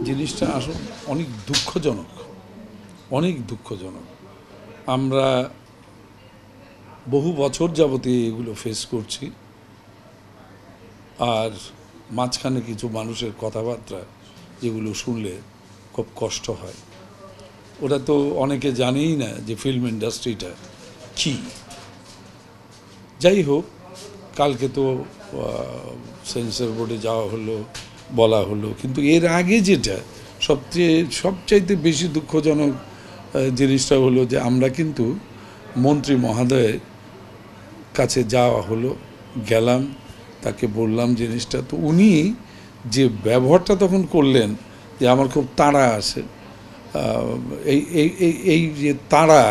জিনিসটা আসলে অনেক দুঃখজনক, অনেক দুঃখজনক। আমরা বহু বছর যাবতীয় এগুলো ফেস করছি, আর মাঝখানে কিছু মানুষের কথাবার্তা যেগুলো শুনলে খুব কষ্ট হয়। ওরা তো অনেকে জানেই না যে ফিল্ম ইন্ডাস্ট্রিটা কী। যাই হোক, কালকে তো সেন্সর বোর্ডে যাওয়া হলো, বলা হলো, কিন্তু এর আগে যেটা সবচাইতে বেশি দুঃখজনক জিনিসটা হলো যে আমরা কিন্তু মন্ত্রী মহোদয়ের কাছে যাওয়া হলো, গেলাম, তাকে বললাম জিনিসটা, তো উনি যে ব্যবহারটা তখন করলেন যে আমার খুব তাড়া আছে, এই এই এই এই যে তাড়া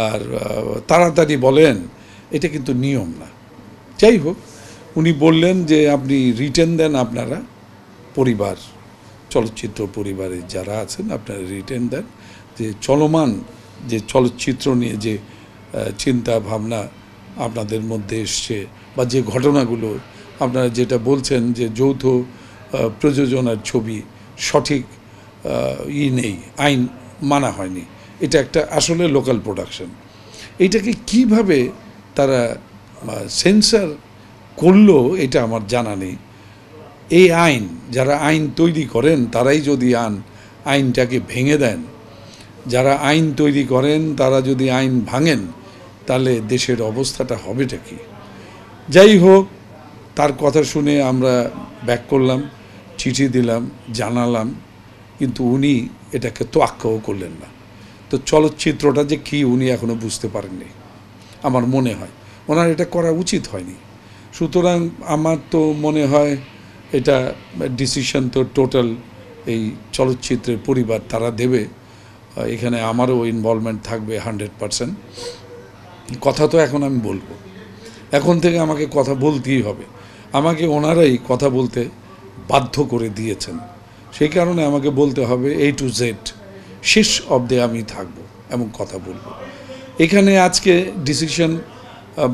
আর তাড়াতাড়ি বলেন, এটা কিন্তু নিয়ম না। যাই হোক, উনি বললেন যে আপনি রিটেন দেন, আপনারা পরিবার, চলচ্চিত্র পরিবারে যারা আছেন আপনারা রিটেন দেন, যে চলমান যে চলচ্চিত্র নিয়ে যে চিন্তা ভাবনা আপনাদের মধ্যে এসছে, বা যে ঘটনাগুলো আপনারা যেটা বলছেন যে যৌথ প্রযোজনার ছবি, সঠিক নেই, আইন মানা হয়নি, এটা একটা আসলে লোকাল প্রোডাকশন। এইটাকে কিভাবে তারা সেন্সর করলো এটা আমার জানা নেই। এই আইন, যারা আইন তৈরি করেন তারাই যদি আইনটাকে ভেঙে দেন, যারা আইন তৈরি করেন তারা যদি আইন ভাঙেন, তাহলে দেশের অবস্থাটা হবেটা কি? যাই হোক, তার কথা শুনে আমরা ব্যাক করলাম, চিঠি দিলাম, জানালাম, কিন্তু উনি এটাকে তোয়াক্কাও করলেন না। তো চলচ্চিত্রটা যে কী উনি এখনও বুঝতে পারেননি আমার মনে হয়। ওনার এটা করা উচিত হয়নি। সুতরাং আমার তো মনে হয় এটা ডিসিশন তো টোটাল এই চলচ্চিত্রের পরিবার তারা দেবে, এখানে আমারও ইনভলভমেন্ট থাকবে 100%। কথা তো এখন আমি বলবো, এখন থেকে আমাকে কথা বলতেই হবে, আমাকে ওনারাই কথা বলতে বাধ্য করে দিয়েছেন, সেই কারণে আমাকে বলতে হবে A to Z, শেষ অবধি আমি থাকবো এবং কথা বলবো। এখানে আজকে ডিসিশন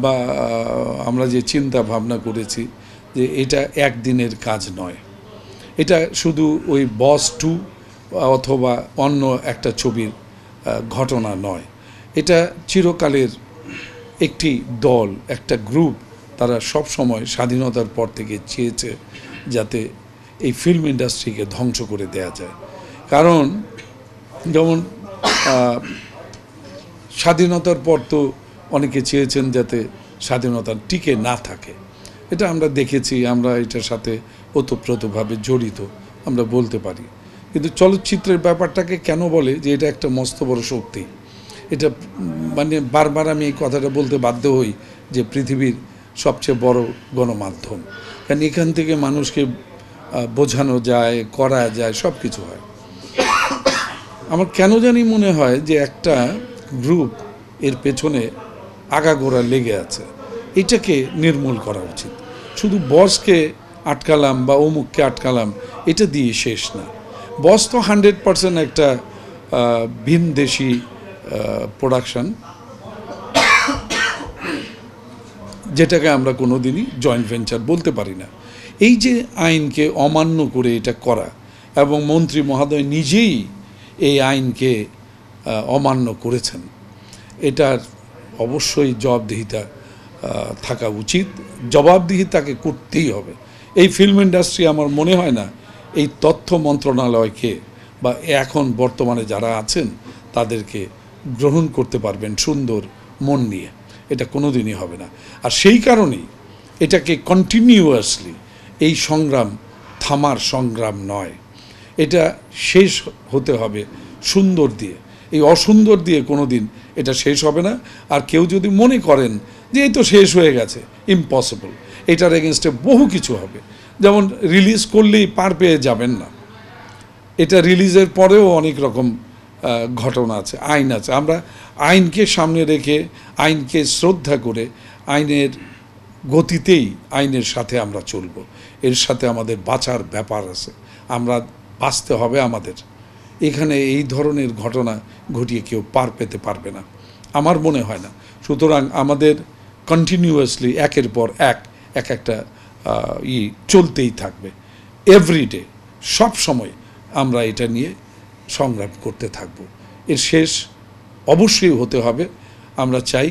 বা আমরা যে চিন্তা ভাবনা করেছি যে এটা একদিনের কাজ নয়, এটা শুধু ওই বস 2 অথবা অন্য একটা ছবির ঘটনা নয়, এটা চিরকালের একটি দল, একটা গ্রুপ, তারা সব সময় স্বাধীনতার পর থেকে চেয়েছে যাতে এই ফিল্ম ইন্ডাস্ট্রিকে ধ্বংস করে দেয়া যায়। কারণ যেমন স্বাধীনতার পর তো অনেকে চেয়েছেন যাতে স্বাধীনতা টিকে না থাকে, এটা আমরা দেখেছি, আমরা এটার সাথে ওতপ্রোতভাবে জড়িত, আমরা বলতে পারি। কিন্তু চলচ্চিত্রের ব্যাপারটাকে কেন বলে যে এটা একটা মস্ত বড় শক্তি, এটা মানে বারবার আমি এই কথাটা বলতে বাধ্য হই যে পৃথিবীর সবচেয়ে বড় গণমাধ্যম, কারণ এখান থেকে মানুষকে বোঝানো যায়, করা যায়, সব কিছু হয়। আমার কেন জানি মনে হয় যে একটা গ্রুপ এর পেছনে আগাগোড়া লেগে আছে, এটাকে নির্মূল করা উচিত। শুধু বসকে আটকালাম বা অমুককে আটকালাম, এটা দিয়ে শেষ না। বস তো 100% একটা ভিনদেশি প্রোডাকশন, যেটাকে আমরা কোনো দিনই জয়েন্ট ভেঞ্চার বলতে পারি না। এই যে আইনকে অমান্য করে এটা করা, এবং মন্ত্রী মহোদয় নিজেই এই আইনকে অমান্য করেছেন, এটার অবশ্যই জবাবদিহিতা থাকা উচিত, জবাবদিহি তাকে করতেই হবে। এই ফিল্ম ইন্ডাস্ট্রি আমার মনে হয় না এই তথ্য মন্ত্রণালয়কে বা এখন বর্তমানে যারা আছেন তাদেরকে গ্রহণ করতে পারবেন সুন্দর মন নিয়ে, এটা কোনো দিনই হবে না। আর সেই কারণেই এটাকে কন্টিনিউয়াসলি, এই সংগ্রাম থামার সংগ্রাম নয়, এটা শেষ হতে হবে সুন্দর দিয়ে, এই অসুন্দর দিয়ে কোনো দিন এটা শেষ হবে না। আর কেউ যদি মনে করেন যে এই তো শেষ হয়ে গেছে, ইম্পসিবল, এটার এগেনস্টে বহু কিছু হবে। যেমন রিলিজ করলেই পার পেয়ে যাবেন না, এটা রিলিজের পরেও অনেক রকম ঘটনা আছে, আইন আছে। আমরা আইনকে সামনে রেখে, আইনকে শ্রদ্ধা করে, আইনের গতিতেই আইনের সাথে আমরা চলব, এর সাথে আমাদের বাঁচার ব্যাপার আছে, আমরা বাঁচতে হবে আমাদের। এখানে এই ধরনের ঘটনা ঘটিয়ে কেউ পার পেতে পারবে না, আমার মনে হয় না। সুতরাং আমাদের কন্টিনিউয়াসলি একের পর একটা চলতেই থাকবে, এভরিডে, সব সময় আমরা এটা নিয়ে সংগ্রাম করতে থাকব। এর শেষ অবশ্যই হতে হবে। আমরা চাই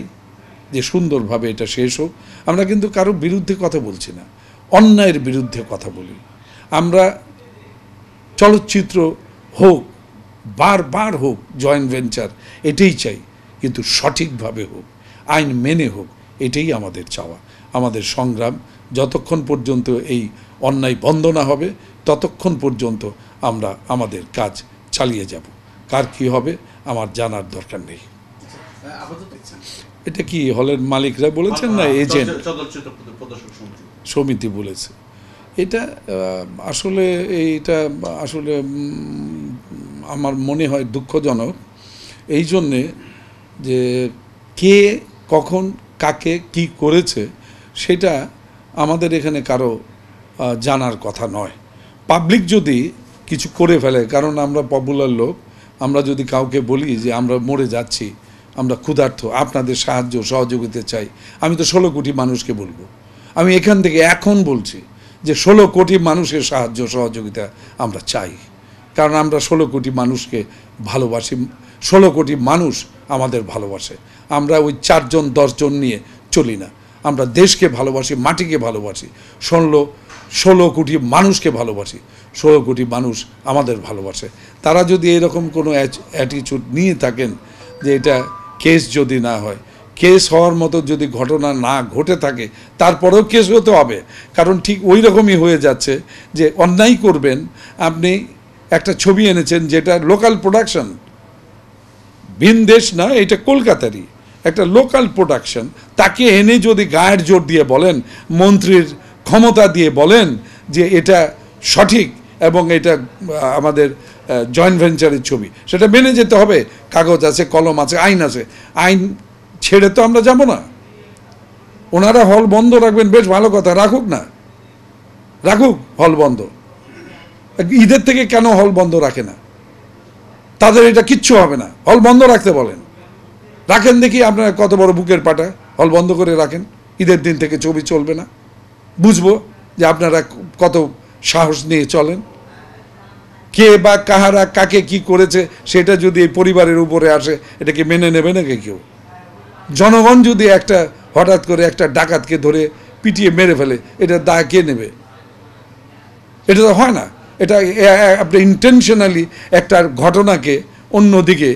যে সুন্দরভাবে এটা শেষ হোক। আমরা কিন্তু কারোর বিরুদ্ধে কথা বলছি না, অন্যায়ের বিরুদ্ধে কথা বলি। আমরা চলচ্চিত্র হোক, বারবার হোক জয়েন্ট ভেঞ্চার, এটাই চাই, কিন্তু সঠিকভাবে হোক, আইন মেনে হোক, এটাই আমাদের চাওয়া। আমাদের সংগ্রাম যতক্ষণ পর্যন্ত এই অন্যায় বন্ধ না হবে ততক্ষণ পর্যন্ত আমরা আমাদের কাজ চালিয়ে যাব। কার কি হবে আমার জানার দরকার নেই। এটা কি হলের মালিকরা বলেছেন না এজেন্ট সমিতি বলেছে? এটা আসলে আমার মনে হয় দুঃখজনক, এই জন্যে যে কে কখন কাকে কি করেছে সেটা আমাদের এখানে কারো জানার কথা নয়। পাবলিক যদি কিছু করে ফেলে, কারণ আমরা পপুলার লোক, আমরা যদি কাউকে বলি যে আমরা মরে যাচ্ছি, আমরা ক্ষুধার্ত, আপনাদের সাহায্য সহযোগিতা চাই, আমি তো 16 কোটি মানুষকে বলবো। আমি এখান থেকে এখন বলছি যে 16 কোটি মানুষের সাহায্য সহযোগিতা আমরা চাই, কারণ আমরা 16 কোটি মানুষকে ভালোবাসি, 16 কোটি মানুষ আমাদের ভালোবাসে। আমরা ওই 4 জন 10 জন নিয়ে চলি না, আমরা দেশকে ভালোবাসি, মাটিকে ভালোবাসি, 16 কোটি মানুষকে ভালোবাসি, 16 কোটি মানুষ আমাদের ভালোবাসে। তারা যদি এরকম কোনো অ্যাটিটিউড নিয়ে থাকেন যে এটা কেস যদি না হয়, কেস হওয়ার মতো যদি ঘটনা না ঘটে থাকে, তারপরেও কেস হতে হবে, কারণ ঠিক ওই রকমই হয়ে যাচ্ছে যে অন্যায় করবেন। আপনি একটা ছবি এনেছেন যেটা লোকাল প্রোডাকশন, ভিন দেশ না, এটা কলকাতারই একটা লোকাল প্রোডাকশন, তাকে এনে যদি গায়ের জোর দিয়ে বলেন, মন্ত্রীর ক্ষমতা দিয়ে বলেন যে এটা সঠিক এবং এটা আমাদের জয়েন্ট ভেঞ্চারের ছবি, সেটা মেনে যেতে হবে। কাগজ আছে, কলম আছে, আইন আছে, আইন ছেড়ে তো আমরা যাব না। ওনারা হল বন্ধ রাখবেন, বেশ ভালো কথা, রাখুক না, রাখুক হল বন্ধ। ঈদের থেকে কেন হল বন্ধ রাখে না? তাদের এটা কিচ্ছু হবে না, হল বন্ধ রাখতে বলেন, রাখেন দেখি আপনারা কত বড় বুকের পাটা, হল বন্ধ করে রাখেন, ঈদের দিন থেকে ছবি চলবে না, বুঝবো যে আপনারা কত সাহস নিয়ে চলেন। কে বা কাহারা কাকে কি করেছে সেটা যদি এই পরিবারের উপরে আসে, এটাকে মেনে নেবে নাকি কেউ? জনগণ যদি একটা হঠাৎ করে একটা ডাকাতকে ধরে পিটিয়ে মেরে ফেলে, এটা দায় কে নেবে? এটা তো হয় না। এটা আপনি ইন্টেনশনালি একটা ঘটনাকে অন্যদিকে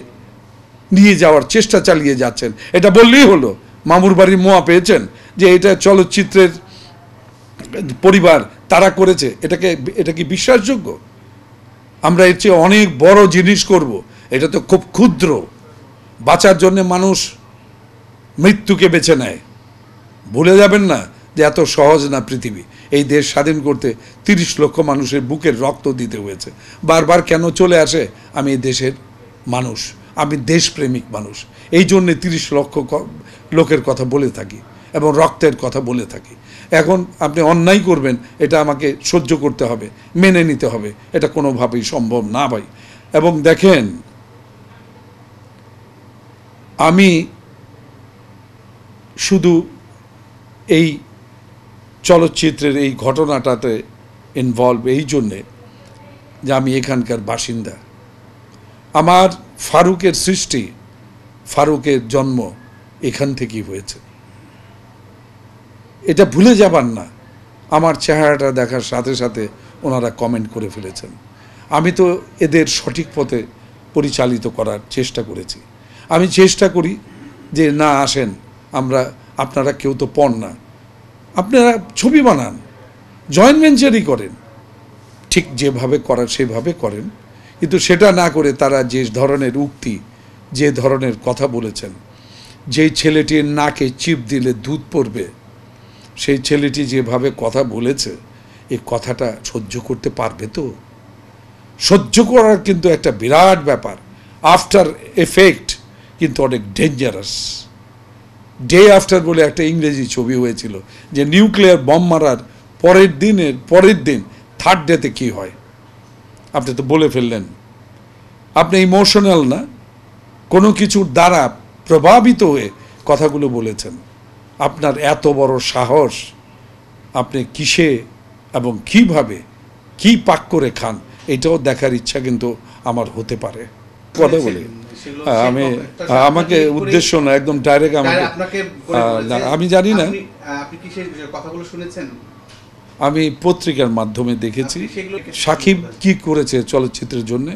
নিয়ে যাওয়ার চেষ্টা চালিয়ে যাচ্ছেন। এটা বললেই হলো মামুর বাড়ির মোয়া পেয়েছেন যে এটা চলচ্চিত্রের পরিবার তারা করেছে, এটা কি বিশ্বাসযোগ্য? আমরা এর চেয়ে অনেক বড় জিনিস করব। এটা তো খুব ক্ষুদ্র, বাঁচার জন্য মানুষ মৃত্যুকে বেছে নেয়। ভুলে যাবেন না যে এত সহজ না পৃথিবী। এই দেশ স্বাধীন করতে 30 লক্ষ মানুষের বুকের রক্ত দিতে হয়েছে। বারবার কেন চলে আসে? আমি এই দেশের মানুষ, আমি দেশপ্রেমিক মানুষ, এই জন্যে 30 লক্ষ লোকের কথা বলে থাকি এবং রক্তের কথা বলে থাকি। এখন আপনি অন্যায় করবেন, এটা আমাকে সহ্য করতে হবে, মেনে নিতে হবে, এটা কোনোভাবেই সম্ভব না ভাই। এবং দেখেন, আমি শুধু এই চলচ্চিত্রের এই ঘটনাটাতে ইনভলভ এই জন্যে যে আমি এখানকার বাসিন্দা। আমার ফারুকের সৃষ্টি, ফারুকের জন্ম এখান থেকেই হয়েছে, এটা ভুলে যাবার না। আমার চেহারাটা দেখার সাথে সাথে ওনারা কমেন্ট করে ফেলেছেন। আমি তো এদের সঠিক পথে পরিচালিত করার চেষ্টা করেছি। আমি চেষ্টা করি যে না আসেন, আপনারা কেউ তো পণ না, আপনারা ছবি বানান, জয়েন্ট ভেঞ্চারই করেন, ঠিক যেভাবে করার সেভাবে করেন, কিন্তু সেটা না করে তারা যে ধরনের উক্তি, যে ধরনের কথা বলেছেন, যেই ছেলেটির নাকে চিপ দিলে দুধ পড়বে, সেই ছেলেটি যেভাবে কথা বলেছে, এই কথাটা সহ্য করতে পারবে তো? সহ্য করার কিন্তু একটা বিরাট ব্যাপার, আফটার এফেক্ট কিন্তু অনেক ডেঞ্জারাস। ডে আফটার বলে একটা ইংরেজি ছবি হয়েছিল, যে নিউক্লিয়ার বম মারার পরের দিন থার্ড ডেতে কী হয়। আপনি তো বলে ফেললেন, আপনি ইমোশনাল না, কোনো কিছুর দ্বারা প্রভাবিত হয়ে কথাগুলো বলেছেন। আপনার এত বড় সাহস, আপনি কিসে এবং কিভাবে কি পাক করে খান এটাও দেখার ইচ্ছা কিন্তু আমার হতে পারে। কথা বলি আমি আমাকে উদ্দেশ্য না, একদম ডাইরেক্ট আমাকে আমি জানি না, আমি পত্রিকার মাধ্যমে দেখেছি সাকিব কি করেছে চলচ্চিত্রের জন্য।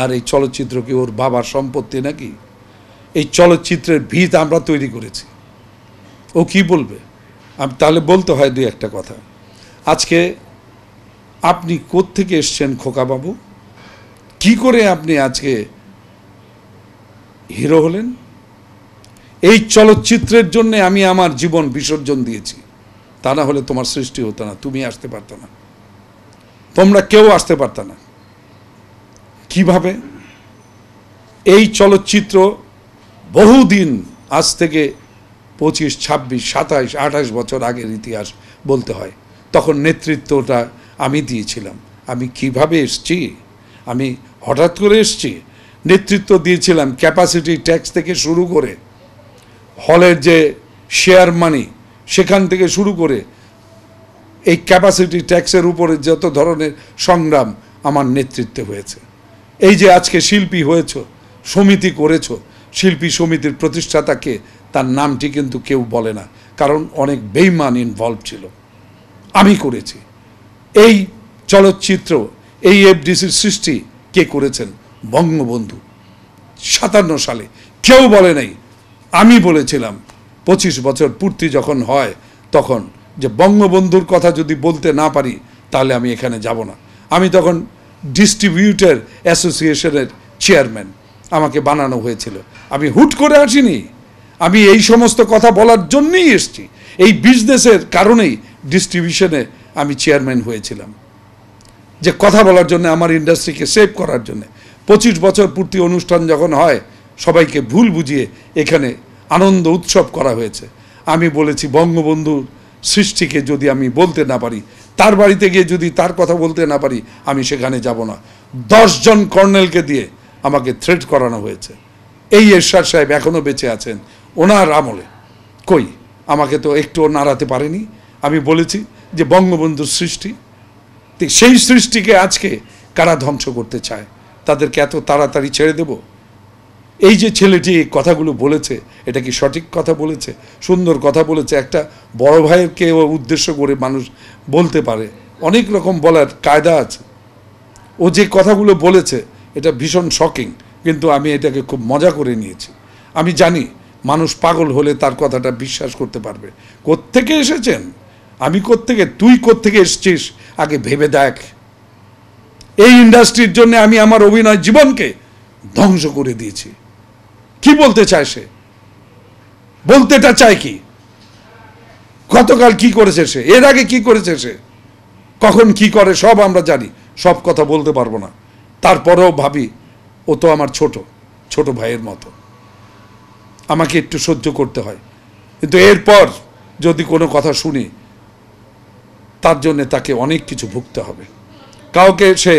আর এই চলচ্চিত্র কি ওর বাবার সম্পত্তি নাকি? এই চলচ্চিত্রের ভিত আমরা তৈরি করেছি। ও কি বলবে? তাহলে বলতে হয় দুই একটা কথা। আজকে আপনি কোত্থেকে এসছেন খোকাবাবু? কি করে আপনি আজকে হিরো হলেন? এই চলচ্চিত্রের জন্য আমি আমার জীবন বিসর্জন দিয়েছি, তা না হলে তোমার সৃষ্টি হতো না, তুমি আসতে পারত না, তোমরা কেউ আসতে পারত না। কিভাবে? এই চলচ্চিত্র বহুদিন, আজ থেকে 25, 26, 27, 28 বছর আগের ইতিহাস বলতে হয়। তখন নেতৃত্বটা আমি দিয়েছিলাম। আমি কিভাবে এসছি? আমি হঠাৎ করে এসছি? নেতৃত্ব দিয়েছিলাম ক্যাপাসিটি ট্যাক্স থেকে শুরু করে, হলের যে শেয়ার মানি সেখান থেকে শুরু করে এই ক্যাপাসিটি ট্যাক্সের উপরে যত ধরনের সংগ্রাম আমার নেতৃত্বে হয়েছে। এই যে আজকে শিল্পী হয়েছ, সমিতি করেছ, শিল্পী সমিতির প্রতিষ্ঠাতাকে, তার নামটি কিন্তু কেউ বলে না, কারণ অনেক বেইমান ইনভলভ ছিল। আমি করেছি। এই চলচ্চিত্র, এই এফডিসির সৃষ্টি কে করেছেন? বঙ্গবন্ধু। 57 সালে কেউ বলে নাই। আমি বলেছিলাম 25 বছর পূর্তি যখন হয় তখন, যে বঙ্গবন্ধুর কথা যদি বলতে না পারি তাহলে আমি এখানে যাব না। আমি তখন ডিস্ট্রিবিউটর অ্যাসোসিয়েশনের চেয়ারম্যান, আমাকে বানানো হয়েছিল। আমি হুট করে আসিনি, আমি এই সমস্ত কথা বলার জন্যই এসেছি। এই বিজনেসের কারণেই ডিস্ট্রিবিউশনে আমি চেয়ারম্যান হয়েছিলাম, যে কথা বলার জন্য, আমার ইন্ডাস্ট্রিকে সেভ করার জন্য। 25 বছর পূর্তি অনুষ্ঠান যখন হয় সবাইকে ভুল বুঝিয়ে এখানে আনন্দ উৎসব করা হয়েছে। আমি বলেছি বঙ্গবন্ধুর সৃষ্টিকে যদি আমি বলতে না পারি, তার বাড়িতে গিয়ে যদি তার কথা বলতে না পারি, আমি সেখানে যাব না। 10 জন কর্নেলকে দিয়ে আমাকে থ্রেট করানো হয়েছে। এই এরশাদ সাহেব এখনও বেঁচে আছেন, ওনার আমলে কই আমাকে তো একটুও নাড়াতে পারেনি। আমি বলেছি যে বঙ্গবন্ধুর সৃষ্টি, সেই সৃষ্টিকে আজকে কারা ধ্বংস করতে চায়, তাদেরকে এত তাড়াতাড়ি ছেড়ে দেব? এই যে ছেলেটি এই কথাগুলো বলেছে, এটা কি সঠিক কথা বলেছে? সুন্দর কথা বলেছে। একটা বড় ভাইয়েরকে উদ্দেশ্য করে মানুষ বলতে পারে, অনেক রকম বলার কায়দা আছে। ও যে কথাগুলো বলেছে এটা ভীষণ শকিং, কিন্তু আমি এটাকে খুব মজা করে নিয়েছি। আমি জানি মানুষ পাগল হলে তার কথাটা বিশ্বাস করতে পারবে। কোত্থেকে এসেছেন? আমি কোত্থেকে? তুই কোত্থেকে এসছিস আগে ভেবে দেখ। এই ইন্ডাস্ট্রির জন্য আমি আমার অভিনয় জীবনকে ধ্বংস করে দিয়েছি। কি বলতে চায় সে? বলতেটা চায় কি? গতকাল কি করেছে সে, এর আগে কি করেছে সে, কখন কি করে সব আমরা জানি। সব কথা বলতে পারবো না, তারপরেও ভাবি ও তো আমার ছোট ভাইয়ের মতো, আমাকে একটু সহ্য করতে হয়। কিন্তু এরপর যদি কোনো কথা শুনি, তার জন্য তাকে অনেক কিছু ভুগতে হবে। কাউকে সে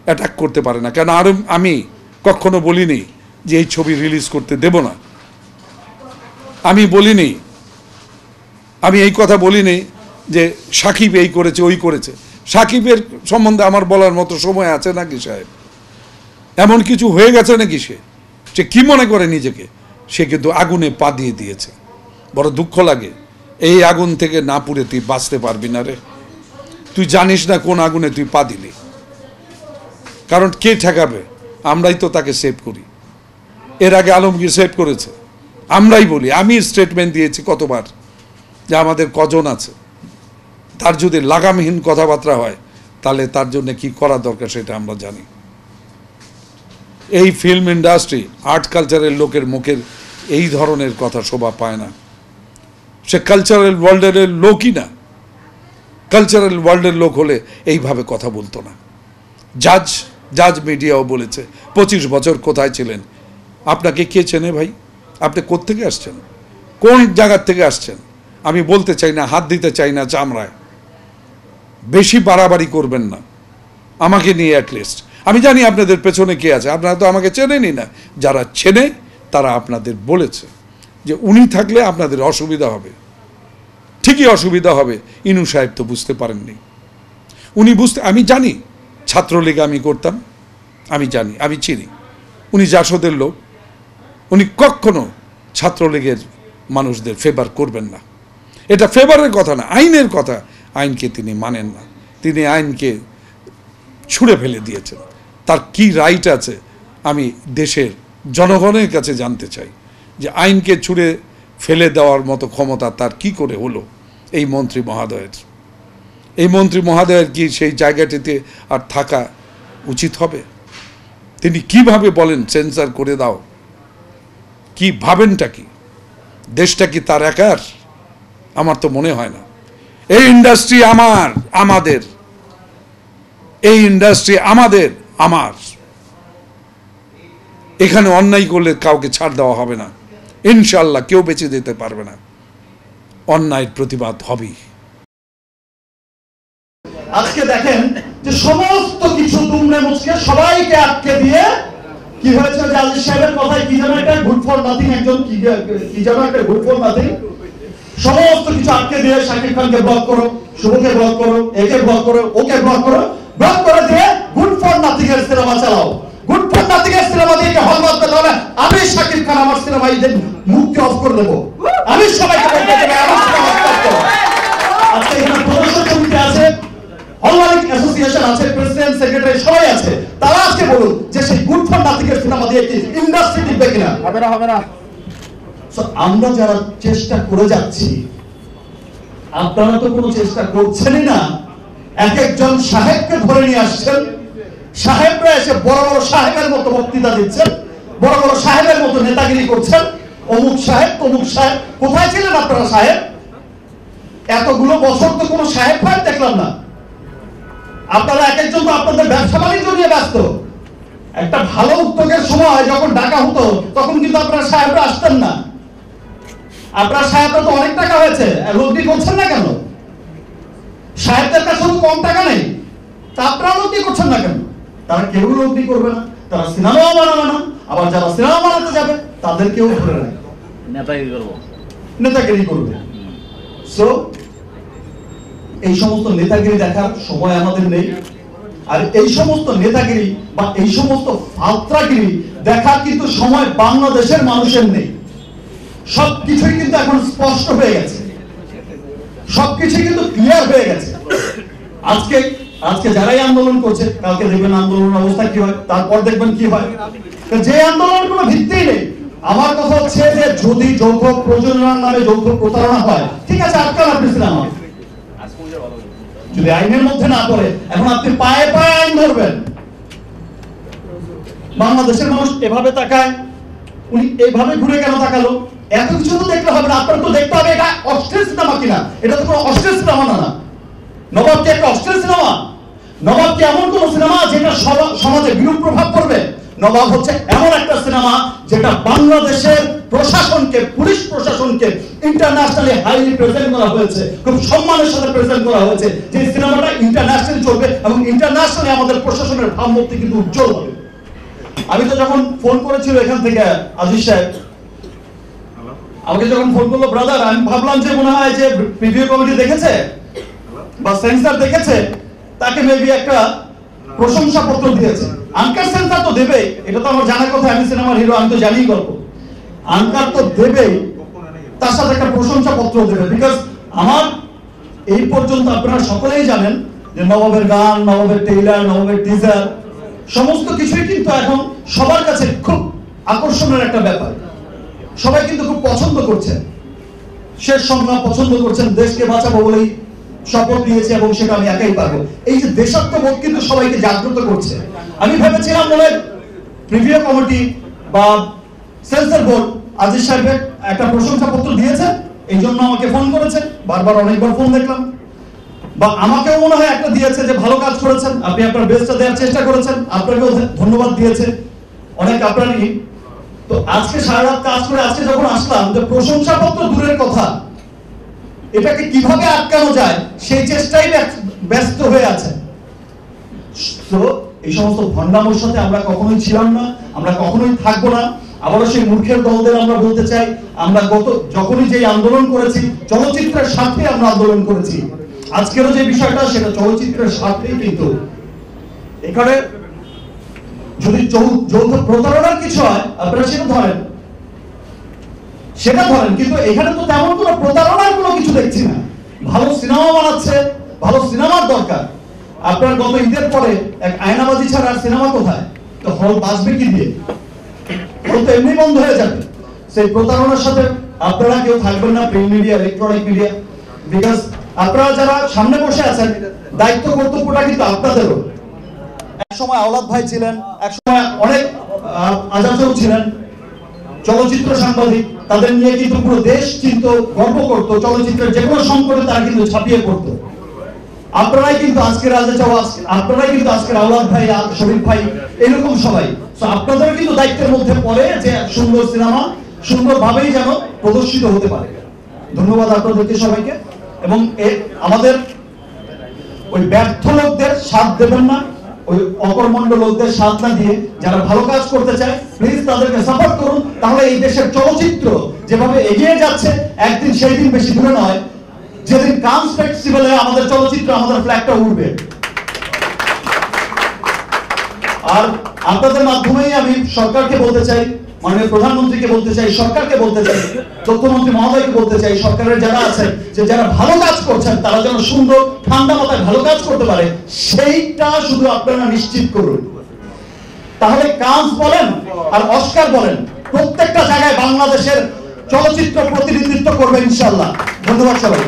অ্যাটাক করতে পারে না, কেন আর আমি কখনো বলিনি যে এই ছবি রিলিজ করতে দেব না। আমি বলিনি, আমি এই কথা বলিনি যে সাকিব এই করেছে ওই করেছে। সাকিবের সম্বন্ধে আমার বলার মতো সময় আছে নাকি সাহেব? এমন কিছু হয়ে গেছে নাকি? সে কি মনে করে নিজেকে? সে কিন্তু আগুনে পা দিয়ে দিয়েছে। বড় দুঃখ লাগে। এই আগুন থেকে না পুড়ে তুই বাঁচতে পারবি না রে। তুই জানিস না কোন আগুনে তুই পা দিলি। কারণ কে ঠেকাবে? আমরাই তো তাকে সেভ করি। এর আগে আলমগীর সেভ করেছে, আমরাই বলি। আমি স্টেটমেন্ট দিয়েছি কতবার যে আমাদের কজন আছে, তার যদি লাগামহীন কথাবার্তা হয় তাহলে তার জন্য কি করা দরকার সেটা আমরা জানি। এই ফিল্ম ইন্ডাস্ট্রি, আর্ট কালচারের লোকের মুখের এই ধরনের কথা শোভা পায় না। সে কালচারাল ওয়ার্ল্ডের লোকই না। কালচারাল ওয়ার্ল্ডের লোক হলে এইভাবে কথা বলতো না। জাজ মিডিয়াও বলেছে 25 বছর কোথায় ছিলেন? আপনাকে কে চেনে ভাই? আপনি কোত্থেকে আসছেন? কোন জায়গার থেকে আসছেন? আমি বলতে চাই না, হাত দিতে চাই না চামড়ায়। বেশি বাড়াবাড়ি করবেন না আমাকে নিয়ে। অ্যাটলিস্ট আমি জানি আপনাদের পেছনে কে আছে। আপনারা তো আমাকে চেনেনই না। যারা চেনে তারা আপনাদের বলেছে যে উনি থাকলে আপনাদের অসুবিধা হবে। ঠিকই অসুবিধা হবে। ইনু সাহেব তো বুঝতে পারেননি। উনি বুঝতে, আমি জানি ছাত্রলীগ আমি করতাম, আমি জানি, আমি চিনি। উনি জাসদের লোক, উনি কখনো ছাত্রলীগের মানুষদের ফেভার করবেন না। এটা ফেভারের কথা না, আইনের কথা। আইনকে তিনি মানেন না, তিনি আইনকে ছুঁড়ে ফেলে দিয়েছেন। তার কি রাইট আছে আমি দেশের জনগণের কাছে জানতে চাই, যে আইনকে ছুঁড়ে ফেলে দেওয়ার মতো ক্ষমতা তার কি করে হলো এই মন্ত্রী মহোদয়ের? এই মন্ত্রী মহোদয়ের কি সেই জায়গাটিতে আর থাকা উচিত হবে? তিনি কিভাবে বলেন সেন্সার করে দাও? কি ভাবেনটা কি? দেশটা কি তার একার? আমার তো মনে হয় না। এই ইন্ডাস্ট্রি আমার, আমাদের, এই ইন্ডাস্ট্রি আমাদের, আমার। এখানে অন্যায় করলে কাউকে ছাড় দেওয়া হবে না, ইনশাল্লাহ কেউ বেঁচে যেতে পারবে না। অন্যায়ের প্রতিবাদ হবেই। আজকে দেখেন যে সমস্ত কিছু দুমড়ে মুচকে সবাইকে আটকে দিয়ে কি হয়েছে, যে আজিজ সাহেবের কথায় কি যেন একটা গুড ফর নাথিং, একজন কি যেন একটা গুড ফর নাথিং, সমস্ত কিছু আটকে দিয়ে শাকিব খানকে ব্লক করো, শুভকে ব্লক করো, একে ব্লক করো, ওকে ব্লক করো, ব্লক করে দিয়ে গুড ফর নাথিং এর সিনেমা চালাও। গুড ফর নাথিং এর সিনেমা দিয়ে হল মারতে তাহলে আমি শাকিব খান আমার সিনেমা ঈদের মুক্তি অফ করে দেবো। আমি সবাইকে বলতে চাই আমার সিনেমা স্টপ করো। আজকে এখানে প্রদর্শন সমিতি আছে, হলমালিক অ্যাসোসিয়েশন আছে, প্রেসিডেন্ট সেক্রেটারি সবাই আছে, তারা আজকে বলুন যে সেই গুড ফর নাথিং এর সিনেমা দিয়ে কি ইন্ডাস্ট্রি টিকবে কিনা? হবে না, হবে না। আমরা যারা চেষ্টা করে যাচ্ছি, আপনারা তো কোনো চেষ্টা করছেনই না। এক একজন সাহেবকে ধরে নিয়ে আসছেন, সাহেবরা এসে বড় বড় সাহেবের মতো বক্তৃতা দিচ্ছেন, বড় বড় সাহেবের মতো নেতাগিরি করছেন। অমুক সাহেব, তমুক সাহেব, কোথায় ছিলেন আপনারা সাহেব? এতগুলো বছর তো কোনো সাহেব ফাহেব দেখলাম না। আপনারা এক একজন তো আপনাদের ব্যবসা বাণিজ্য নিয়ে ব্যস্ত। একটা ভালো উদ্যোগের সময় যখন ডাকা হতো তখন কিন্তু আপনারা সাহেবরা আসতেন না। আপনার সাহেবরা তো অনেক টাকা হয়েছে, লগ্নি করছেন না কেন? সাহেবদের কাছে শুধু কম টাকা নেই, তা আপনারা লগ্নি করছেন না কেন? তারা কেউ লগ্নি করবে না, তারা সিনেমাও বানাবে না, আবার যারা সিনেমা বানাতে যাবে তাদেরকেও ধরে রাখবে, নেতাগিরি করবে। সো এই সমস্ত নেতাগিরি দেখার সময় আমাদের নেই। আর এই সমস্ত নেতাগিরি বা এই সমস্ত ফালত্রাগিরি দেখার কিন্তু সময় বাংলাদেশের মানুষের নেই। সবকিছুই কিন্তু এখন স্পষ্ট হয়ে গেছে, সবকিছু কিন্তু ক্লিয়ার হয়ে গেছে। আজকে যারাই আন্দোলন করছে, কালকে দেখবেন আন্দোলনের অবস্থা কি হয়, তারপর দেখবেন কি হয়। যে আন্দোলনের কোনো ভিত্তি নেই। আমার কথা হচ্ছে যে যদি যৌথ প্রযোজনার নামে যৌথ প্রতারণা হয়, ঠিক আছে, আটকান আপনি সিনেমা, যদি আইনের মধ্যে না পড়ে, এখন আপনি পায়ে পায়ে আইন ধরবেন। বাংলাদেশের মানুষ এভাবে তাকায়, উনি এইভাবে ঘুরে কেন তাকালো? এত কিছু তো দেখতে হবে না, আপনার তো দেখতে হবে এটা অশ্লীল সিনেমা কিনা। এটা তো কোনো অশ্লীল সিনেমা না। নবাব কি একটা অশ্লীল সিনেমা? নবাব কি এমন কোন সিনেমা যেটা সমাজে বিরূপ প্রভাব পড়বে? নবাব হচ্ছে এমন একটা সিনেমা যেটা বাংলাদেশের প্রশাসনকে, পুলিশ প্রশাসনকে ইন্টারন্যাশনালি হাইলি প্রেজেন্ট করা হয়েছে, খুব সম্মানের সাথে প্রেজেন্ট করা হয়েছে, যে সিনেমাটা ইন্টারন্যাশনালি চলবে এবং ইন্টারন্যাশনালি আমাদের প্রশাসনের ভাবমূর্তি কিন্তু উজ্জ্বল হবে। আমি তো যখন ফোন করেছিল এখান থেকে আজিজ সাহেব আমাকে যখন ফোন করলো, ব্রাদার, আমি ভাবলাম যে মনে হয় যে প্রিভিউ কমিটি দেখেছে বা সেন্সর দেখেছে, তাকে মেবি একটা প্রশংসা পত্র দিয়েছে। আনকার সেন্সর তো দেবে, এটা তো আমার জানার কথা, আমি সিনেমার হিরো, আমি তো জানি গল্প। আনকার তো দেবে, তার সাথে একটা প্রশংসা পত্র দেবে। বিকজ আমার এই পর্যন্ত আপনারা সকলেই জানেন যে নবাবের গান, নবাবের ট্রেইলার, নবাবের টিজার সমস্ত কিছুই কিন্তু এখন সবার কাছে খুব আকর্ষণের একটা ব্যাপার। সবাই কিন্তু খুব পছন্দ করছেন, শেষ সংগ্রাম পছন্দ করছেন, দেশকে বাঁচাবো বলেই শপথ নিয়েছে এবং সেটা আমি একাই পারবো। এই যে দেশাত্মবোধ কিন্তু সবাইকে জাগ্রত করছে। আমি ভেবেছিলাম মনে প্রিভিউ কমিটি বা সেন্সর বোর্ড আজিজ সাহেবের একটা প্রশংসা পত্র দিয়েছে, এই জন্য আমাকে ফোন করেছে, বারবার অনেকবার ফোন দেখলাম, বা আমাকেও মনে হয় একটা দিয়েছে যে ভালো কাজ করেছেন, আপনি আপনার বেস্টটা দেওয়ার চেষ্টা করেছেন, আপনাকেও ধন্যবাদ দিয়েছে অনেক আপনারই। তো আজকে সারা রাত কাজ করে আজকে যখন আসলাম, যে প্রশংসাপত্র দূরের কথা, এটাকে কিভাবে আটকানো যায় সেই চেষ্টাই ব্যস্ত হয়ে আছে। তো এই সমস্ত ভণ্ডামোর সাথে আমরা কখনোই ছিলাম না, আমরা কখনোই থাকবো না। আবারও সেই মূর্খের দলদের আমরা বলতে চাই, আমরা যখনই যে আন্দোলন করেছি চলচ্চিত্রের স্বার্থে আমরা আন্দোলন করেছি। আজকেরও যে বিষয়টা সেটা চলচ্চিত্রের স্বার্থেই কিন্তু এখানে যদি যৌথ প্রতারণার কিছু হয় আপনারা সেটা ধরেন, কিন্তু এখানে তো তেমন কোনো প্রতারণার কোনো কিছু দেখছি না। ভালো সিনেমা বানাচ্ছে, ভালো সিনেমার দরকার। আপনার গত ঈদের পরে এক আয়নাবাজি ছাড়া আর সিনেমা কোথায়? তো হল বাঁচবে কি দিয়ে? হল তো এমনি বন্ধ হয়ে যাবে। সেই প্রতারণার সাথে আপনারা কেউ থাকবেন না, print media, electronic media, because আপনারা যারা সামনে বসে আছেন দায়িত্ব কর্তব্যটা কিন্তু আপনাদেরও। এক সময় আওলাদ ভাই ছিলেন, এক সময় অনেক আজাদও ছিলেন, চলচ্চিত্র সাংবাদিক, তাদের নিয়ে কিন্তু পুরো দেশ কিন্তু গর্ব করত। চলচ্চিত্রের যে কোনো সংকটে তারা কিন্তু ছাপিয়ে পড়তো। আপনারাই কিন্তু আজকের আপনারাই কিন্তু আজকের আওলাদ ভাই, শরীফ ভাই, এরকম সবাই। তো আপনাদের কিন্তু দায়িত্বের মধ্যে পড়ে যে সুন্দর সিনেমা সুন্দরভাবেই যেন প্রদর্শিত হতে পারে। ধন্যবাদ আপনাদেরকে সবাইকে। এবং আমাদের ওই ব্যর্থ লোকদের সাথ দেবেন না, ওই অকর্মণ্ড লোকদের সাথ না দিয়ে যারা ভালো কাজ করতে চায় প্লিজ তাদেরকে সাপোর্ট করুন। তাহলে এই দেশের চলচ্চিত্র যেভাবে এগিয়ে যাচ্ছে, একদিন সেই দিন বেশি দূরে নয় যেদিন কানস ফেস্টিভ্যালে আমাদের চলচ্চিত্র, আমাদের ফ্ল্যাগটা উঠবে। আর আপনাদের মাধ্যমেই আমি সরকারকে বলতে চাই, মাননীয় প্রধানমন্ত্রীকে বলতে চাই, সরকারকে বলতে চাই, তথ্যমন্ত্রী মহোদয়কে বলতে চাই, সরকারের যারা আছেন যে যারা ভালো কাজ করছেন তারা যেন সুন্দর ঠান্ডা মাথায় ভালো কাজ করতে পারে, সেইটা শুধু আপনারা নিশ্চিত করুন। তাহলে কানস বলেন আর অস্কার বলেন, প্রত্যেকটা জায়গায় বাংলাদেশের চলচ্চিত্র প্রতিনিধিত্ব করবে ইনশাআল্লাহ। ধন্যবাদ সবাই।